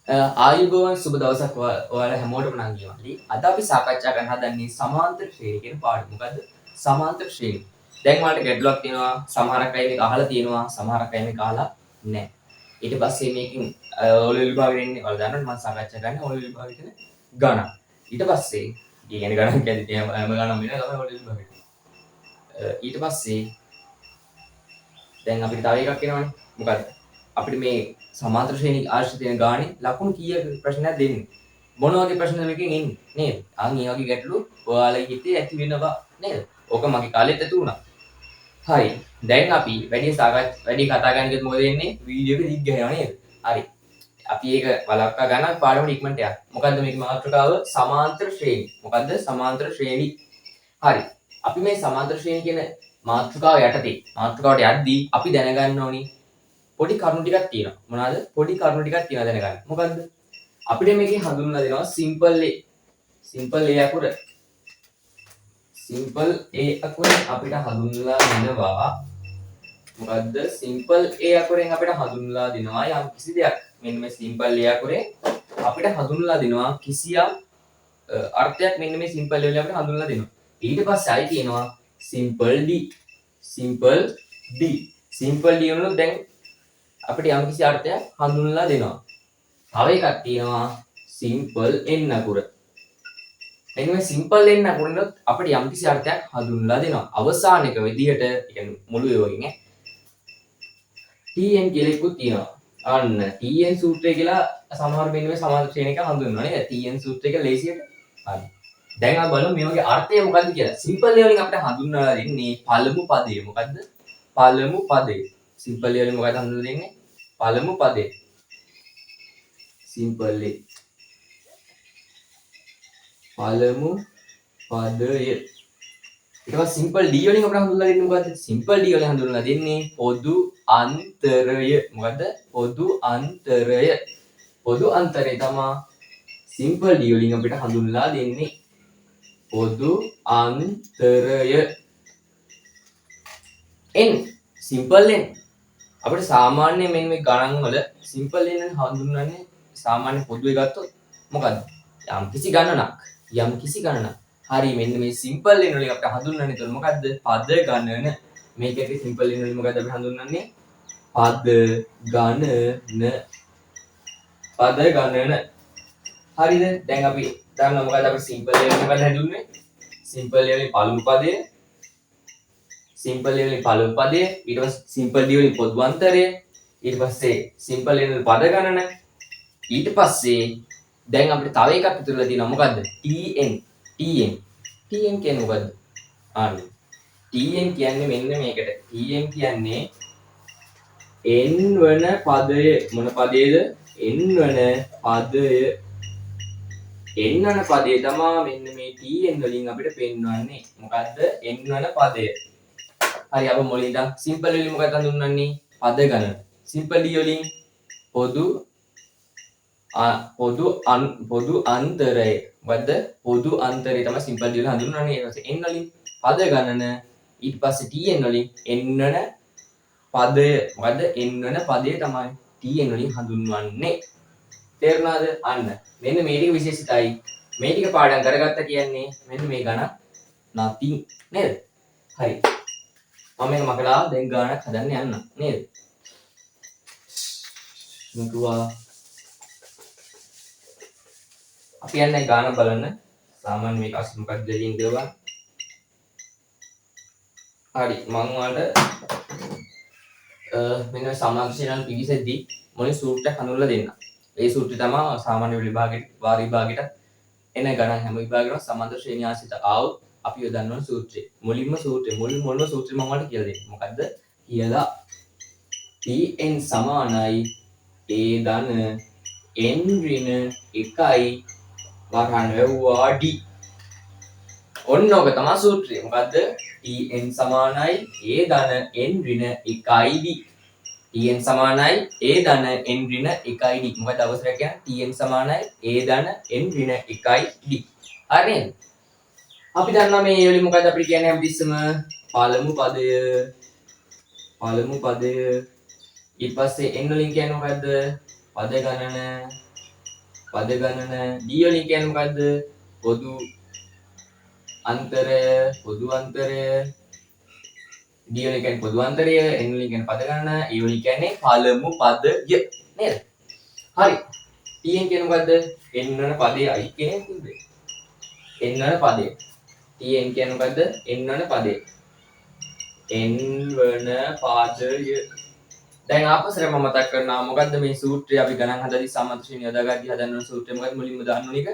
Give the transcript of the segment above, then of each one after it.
ආයුබෝවන් සුබ දවසක් ඔයාලා හැමෝටම නම් කියවලි. අද අපි සාකච්ඡා කරන්න හදන්නේ සමාන්තර ශ්‍රේණි කියන පාඩම. මොකද්ද? සමාන්තර ශ්‍රේණි. දැන් ඔයාලට ගැටලුවක් තියෙනවා. සමහරක් අය මේක අහලා තියෙනවා. සමහරක් අය මේක අහලා නැහැ. ඊට පස්සේ මේකෙන් ඔලෙවල් විභාගෙට එන්නේ. ඔයාලා දන්නවනේ මම සාකච්ඡා කරන්නේ ඔලෙවල් විභාගෙට එන ගණන්. ඊට පස්සේ කියන්නේ ගණන් කියන්නේ හැම ගණන් වෙන තමයි ඔලෙවල් විභාගෙට. ඊට පස්සේ දැන් අපිට තව එකක් එනවනේ. මොකද්ද? අපිට මේ සමාන්තර ශ්‍රේණි ආශ්‍රිත වෙන ගානේ ලකුණු කීයක ප්‍රශ්නයක් දෙන්නේ. මොන වගේ ප්‍රශ්නද මේකෙන් එන්නේ නේද? අන් මේ වගේ ගැටලු ඔයාලගේ හිතේ ඇති වෙනවා නේද? ඕක මගේ කාලෙත් ඇති වුණා. හරි. දැන් අපි වැඩි කතා ගන්න ගියොත් මොකද වෙන්නේ? වීඩියෝ එක දිග් ගහනවා නේද? හරි. අපි ඒක වළක්වා ගන්න පාඩමට ඉක්මනට යන්න. මොකද්ද මේකේ මාතෘකාව? සමාන්තර ශ්‍රේණි. මොකද්ද? සමාන්තර ශ්‍රේණි. හරි. අපි මේ සමාන්තර ශ්‍රේණි කියන මාතෘකාව යටතේ මාතෘකාවට යද්දී අපි දැනගන්න ඕනි පොඩි කරුණු ටිකක් තියෙනවා. මොනවාද? පොඩි කරුණු ටිකක් තියෙනවා දැනගන්න. මොකද්ද? අපිට මේකේ හඳුන්වලා දෙනවා සිම්පල් A අකුර. සිම්පල් A අකුරෙන් අපිට හඳුන්වලා දෙනවා මොකද්ද? සිම්පල් A අකුරෙන් අපිට හඳුන්වලා දෙනවා යම් කිසි දෙයක්. මෙන්න මේ සිම්පල් A අකුරෙන් අපිට හඳුන්වලා දෙනවා කිසියම් අර්ථයක් මෙන්න මේ සිම්පල් A වලින් අපිට හඳුන්වලා දෙනවා. ඊට පස්සේ ආයි තියෙනවා සිම්පල් D. සිම්පල් D වල දැන් අපිට යම් කිසි අර්ථයක් හඳුන්වලා දෙනවා. තව එකක් තියෙනවා සිම්පල් n අකුර. එන්න මේ සිම්පල් n අකුරිනොත් අපිට යම් කිසි අර්ථයක් හඳුන්වලා දෙනවා. අවසාන එක විදිහට කියන්නේ මුළු ඒ වගේ tn කියලා එකක් තියෙනවා. අන්න tn සූත්‍රය කියලා සමහර මෙන්න මේ සමාන්තර ශ්‍රේණික හඳුන්වනවා නේද? tn සූත්‍රය කියලා ලේසියට. හරි. දැන් අපි බලමු මේ වගේ අර්ථය මොකක්ද කියලා. සිම්පල් A වලින් අපිට හඳුන්වලා දෙන්නේ පළමු පදය. මොකද්ද? පළමු පදය. සිම්පල් A වලින් මොකක්ද හඳුන්වලා දෙන්නේ? පළමු පදය. Simple A. පළමු පදය. ඊට පස්සේ සිම්පල් D වලින් අපිට හඳුන්වලා දෙන්නේ මොකද්ද? සිම්පල් D වලින් හඳුන්වලා දෙන්නේ පොදු අන්තරය. මොකද්ද? පොදු අන්තරය. පොදු අන්තරය තමයි සිම්පල් D වලින් අපිට හඳුන්වලා දෙන්නේ. පොදු අන්තරය. n සිම්පල් n අපිට සාමාන්‍ය මෙන්න මේ ගණන් වල සිම්පල් n හඳුන්වන්නේ සාමාන්‍ය පොදුවේ ගත්තොත් මොකද්ද? යම් කිසි ගණනක්. හරි මෙන්න මේ සිම්පල් n වලින් අපිට හඳුන්වන්නේ එතකොට මොකද්ද? පද ගණන. මේකේ සිම්පල් n වලින් මොකද්ද අපිට හඳුන්වන්නේ? පද ගණන. පද ගණන. හරිද? දැන් අපි දන්නවා මොකද්ද අපි සිම්පල් n වලින් මොකද්ද හඳුන්වන්නේ? සිම්පල් a වලින් පළමු පදය. සිම්පල් A වලින් පළමු පදය. ඊට පස්සේ සිම්පල් D වලින් පොදු අන්තරය. ඊට පස්සේ සිම්පල් A වලින් පද ගණන. ඊට පස්සේ දැන් අපිට තව එකක් ඉතුරුලා තියෙනවා මොකද්ද? tn කියන්නේ මොකද්ද? tn කියන්නේ මෙන්න මේකට. tn කියන්නේ n වන පදය. මොන පදයේද? n වන පදය. n වන පදය තමයි මෙන්න මේ tn වලින් අපිට පෙන්වන්නේ. මොකද්ද? n වන පදය. හරි අප මුලින් ඉඳන් සිම්පල් වලින් මොකක්ද හඳුන්වන්නේ? පද ගණන. සිම්පල් D වලින් පොදු අන්තරය. මොකද්ද? පොදු අන්තරය තමයි සිම්පල් D වලින් හඳුන්වන්නේ. ඊට පස්සේ n වලින් පද ගණන. ඊට පස්සේ tn වලින් n වන පදය. මොකද්ද? n වන පදය තමයි tn වලින් හඳුන්වන්නේ. තේරුණාද? අන්න. මෙන්න මේ ටික විශේෂිතයි. මේ ටික පාඩම් කරගත්ත කියන්නේ මෙන්න මේ ගණන් nothing නේද? හරි. මම මේක මකලා දැන් ගානක් හදන්න යන්න නේද? මුතුවා අපි යන්නේ ගාන බලන්න. සාමාන්‍ය මේක අස් මොකක්ද දෙලින් කියලා. හරි මම ඔයාලට මෙන්න සමාන්තර ශ්‍රේණියක් පිළිසෙද්දී මොනේ සූත්‍රයක් හඳුන්වලා දෙන්න. ඒ සූත්‍රය තමයි සාමාන්‍ය විභාගෙට වාර විභාගෙට එන ගණන් හැම විභාගෙකම සමාන්තර ශ්‍රේණිය ආශ්‍රිත ආවොත් අපි යොදන්න සූත්‍රය. මුලින්ම සූත්‍රය මොනම සූත්‍රය මම ඔයාලට කියලා දෙන්නේ. මොකද්ද? කියලා tn සමානයි a ධන n ඍණ 1යි වරහන් වැව්වා d. ඔන්න ඔක තමයි සූත්‍රය. මොකද්ද? tn සමානයි a ධන n ඍණ 1යි d. tn සමානයි a ධන n ඍණ 1යි d. මොකද අවශ්‍ය කියන්නේ tn සමානයි a ධන n ඍණ 1යි d. හරි නේද? අපි දන්නවා මේ වලින් මොකද අපිට කියන්නේ හැමතිස්සම පළමු පදය ඊට පස්සේ n වලින් කියන්නේ මොකද්ද? පද ගණන. පද ගණන. D වලින් කියන්නේ මොකද්ද? පොදු අන්තරය, පොදු අන්තරය. D වලින් කියන්නේ පොදු අන්තරය, N වලින් කියන්නේ පද ගණන, E වලින් කියන්නේ පළමු පදය නේද? හරි. Tn කියන්නේ මොකද්ද? N වන පදයයි කියන කිව්වේ. N වන පදය. Tn කියන්නේ මොකද්ද? N වන පදය. N වන පදය. දැන් ආපස්සට මම මතක් කරනවා මොකද්ද මේ සූත්‍රය අපි ගණන් හදලා සම්මත ශ්‍රේණිය යොදාගද්දී හදන්න ඕන සූත්‍රය මොකද්ද මුලින්ම දාන්න ඕන එක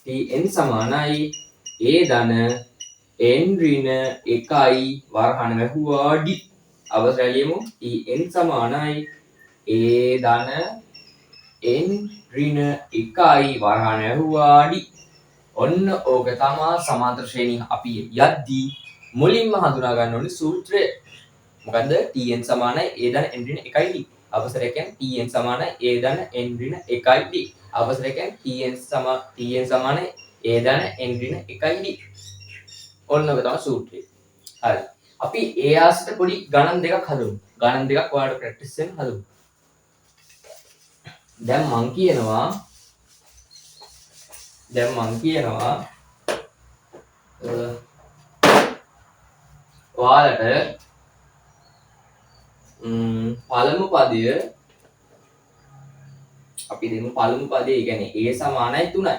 Tn සමානයි a ධන n ඍණ 1යි වරහණ වැහුවා d අවසරය ලියමු Tn සමානයි a ධන n ඍණ 1යි වරහණ වැහුවා d ඔන්න ඕක තමයි සමාන්තර ශ්‍රේණිය අපි යද්දී මුලින්ම හඳුනා ගන්න ඕනේ සූත්‍රය මොකද්ද Tn සමානයි a ධන n ඍණ 1යි d අවසරය කියන්නේ Tn සමානයි a ධන n ඍණ 1යි d අවසරය කියන්නේ Tn සමානයි a ධන n ඍණ 1යි d ඔන්න ඔක තමයි සූත්‍රය හරි අපි ඒ ආසිත පොඩි ගණන් දෙකක් හදමු ගණන් දෙකක් ඔයාලට ප්‍රැක්ටිස් වෙන්න හදමු දැන් මං කියනවා ඔයාලට පළමු පදය අපි දෙමු පළමු පදේ ඒ කියන්නේ a සමානයි 3යි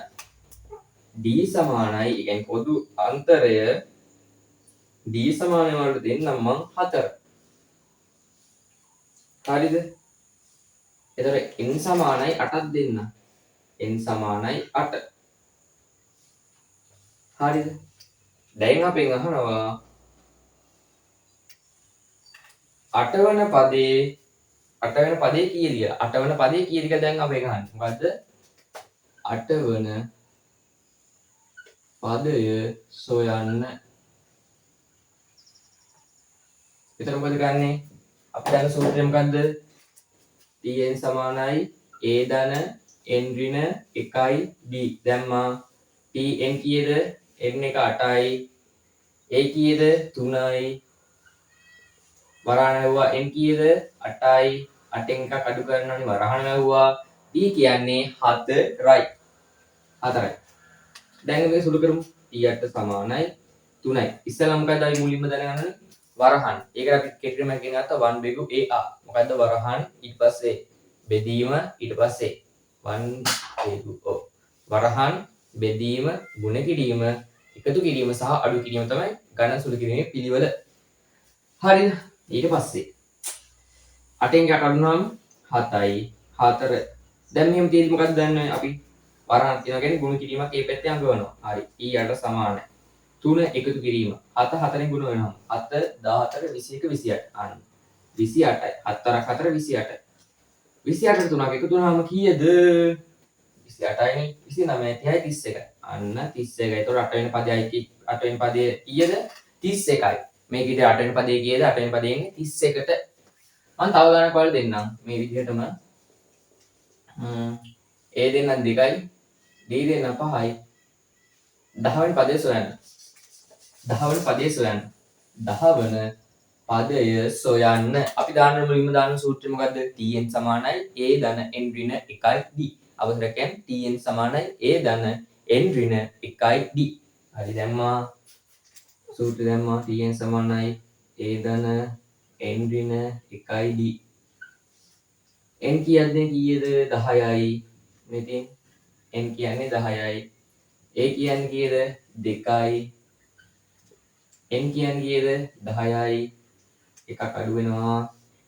d සමානයි ඒ කියන්නේ පොදු අන්තරය d සමානයි වලට දෙන්නම් මං 4 හරිද එතකොට n සමානයි 8ක් දෙන්න n සමානයි 8 හරිද දැන් අපෙන් අහනවා 8 වෙනි පදේ කීයද කියලා 8 වෙනි පදේ කීයද කියලා දැන් අපෙන් අහන්නේ මොකද්ද 8 වෙනි පදය සොයන්න එතන මොකද ගන්නෙ අපි දන්න සූත්‍රය මොකද්ද Tn සමානයි a ධන n ඍණ 1යි d දැම්මා Tn කීයද n එක 8යි a කීයද 3යි වරහණ වැහුවා n කීයද 8යි 8න් එකක් අඩු කරනවානේ වරහණ වැහුවා d කියන්නේ 4යි දැන් මේක සුළු කරමු t8 සමානයි 3යි ඉස්සෙල්ලා මොකද්ද අපි මුලින්ම දැනගන්න ඕනේ වරහන් ඒකට අපි කෙටිම කියන ගත්තා 1 බෙගු a මොකද්ද වරහන් ඊට පස්සේ බෙදීම ඊට පස්සේ 1 බෙගු වරහන් බෙදීම ගුණ කිරීම එකතු කිරීම සහ අඩු කිරීම තමයි ගණන් සුළු කිරීමේ පිළිවෙල හරිද ඊට පස්සේ 8න් එකක් අඩුනහම 7යි 4 දැන් මෙහෙම තියෙදි මොකද්ද දන්නේ අපි වරහන් තියනවා කියන්නේ ගුණ කිරීමක් ඒ පැත්තේ අඟවනවා හරි t8 සමානයි 3 එකතු කිරීම 7 4න් ගුණ වෙනවා 7 14 21 28 අන්න 28යි 7 4 28 28ට 3ක් එකතු වුණාම කීයද 28යිනේ 29 30යි 31 අන්න 31යි ඒතකොට 8 වෙනි පදයේ කීයද 31යි මේක ඉතින් 8 වෙනි පදයේ කීයද 8 වෙනි පදයේ ඉන්නේ 31ට මම තව ගණනක් ඔයාලට දෙන්නම් මේ විදිහටම a දෙන්නම් 2යි d දෙන්නම් 5යි 10 වෙනි පදය සොයන්න 10 වෙනි පදය සොයන්න 10 වෙනි පදය සොයන්න අපි දාන්න මුලින්ම දාන්න සූත්‍රය මොකද්ද Tn සමානයි a ධන n ඍණ 1යි d අවසර කියන්නේ Tn සමානයි a ධන n ඍණ 1යි d හරි දැම්මා සූත්‍රය දැම්මා Tn සමානයි a ධන n ඍණ 1යි d n කියන්නේ කීයද 10යි මෙතෙන් n කියන්නේ 10යි a කියන්නේ කීයද 2යි n කියන්නේ කීයද 10යි එකක් අඩු වෙනවා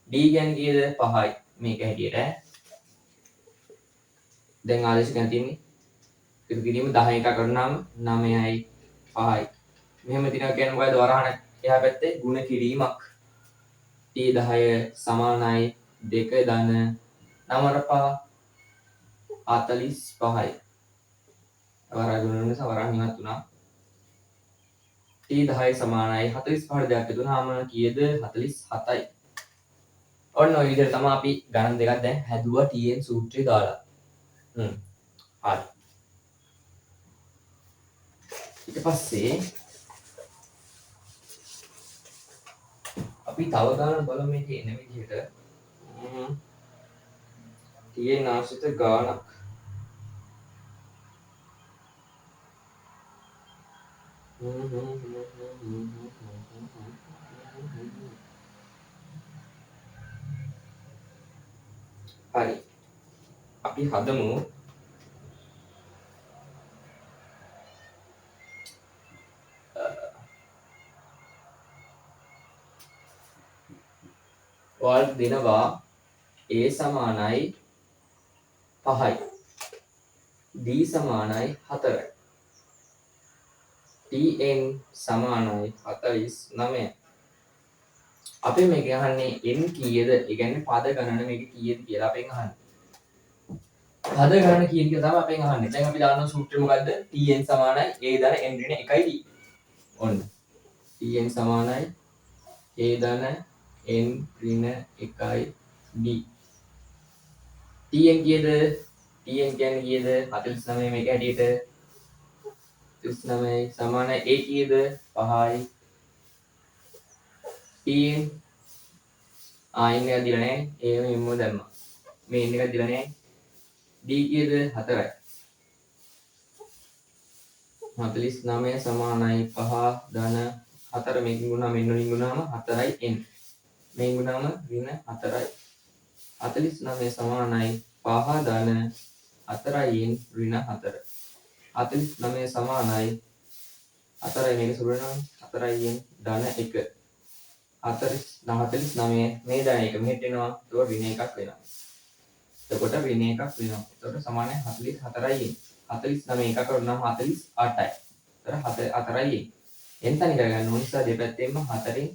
d කියන්නේ කීයද 5යි මේක හැටියට දැන් ආදේශ ගන්න තියෙන්නේ එකතු කිරීම 10 එකක් අඩුනාම 9යි 5යි මෙහෙම තියනවා කියන්නේ මොකද්ද වරහණ එහා පැත්තේ ಗುಣ කිරීමක් t10 සමානයි 2 ධන 9 45යි වරහණ ගුණ නිසා වරහණ ඉවත් වුණා t10 සමානයි 45ට දෙයක් දුන්නාම කීයද 47යි ඔන්න ඔය විදිහට තමයි අපි ගණන් දෙකක් දැන් හැදුවා Tn සූත්‍රය දාලා හරි ඊට පස්සේ අපි තව ගණන් බලමු මේකේ එන විදිහට Tn ආශ්‍රිත ගාණක් හරි. අපි හදමු ඔයාලට දෙනවා A සමානයි 5යි. D සමානයි 4යි. TN සමානයි 49යි. අපි මේක අහන්නේ n කීයද? ඒ කියන්නේ පද ගණන මේක කීයද කියලා අපෙන් අහන්නේ. පද ගණන කීයද කියලා තමයි අපෙන් අහන්නේ. දැන් අපි දානවා සූත්‍රය මොකද්ද? TN සමානයි A ධන n ඍණ 1යි D. ඔන්න. TN සමානයි A ධන n ඍණ 1යි D. TN කීයද? TN කියන්නේ කීයද? 49 මේක හැටියට 39 සමානයි A කීයද? 5යි. TN ආයින් එක දිලා නැහැ. A මෙම්ම දැම්මා. මේ n එක දිලා නැහැ. D කීයද? 4යි. 49 සමානයි 5 ධන 4 මේකින් ගුණාම n වලින් ගුණාම 4යි n. මේන් ගුණාම ඍණ 4යි. 49 සමානයි 5 ධන 4යි n ඍණ 4. 49 සමානයි 4යි මේක සුළු වෙනවා 4යි n ධන 1. 49 මේ ධන 1 මෙහෙට එනවා. ඒක ඍණ 1ක් වෙනවා. එතකොට ඍණ 1ක් වෙනවා. එතකොට සමානයි 44යි n. 49 එකක් වුණාම 48යි. එතකොට 4යි n. n තනි කරගන්න ඕන නිසා දෙපැත්තෙන්ම 4න්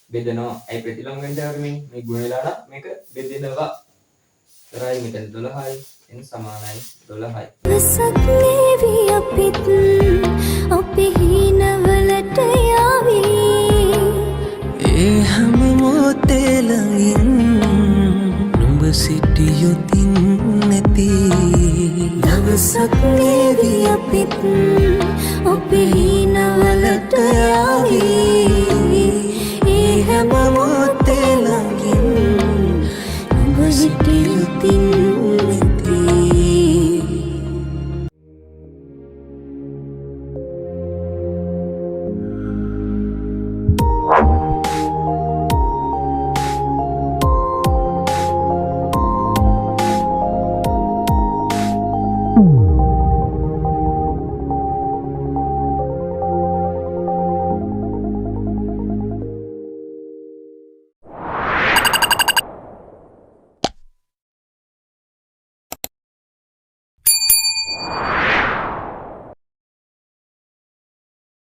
බෙදනවා. ඒ ප්‍රතිලෝම වෙනදාට මේ ගුණ වෙලා නම් මේක බෙදෙනවා. කරයි මෙතන 12යි n සමානයි 12යි. සක්නේවි අපිත් අපි හිනවලට යාවි. ඒ හැම මොහොතේ ළඟින් නුඹ සිටියොතින් නැති සක්නේවි අපිත් අපි හිනවලට යාවි.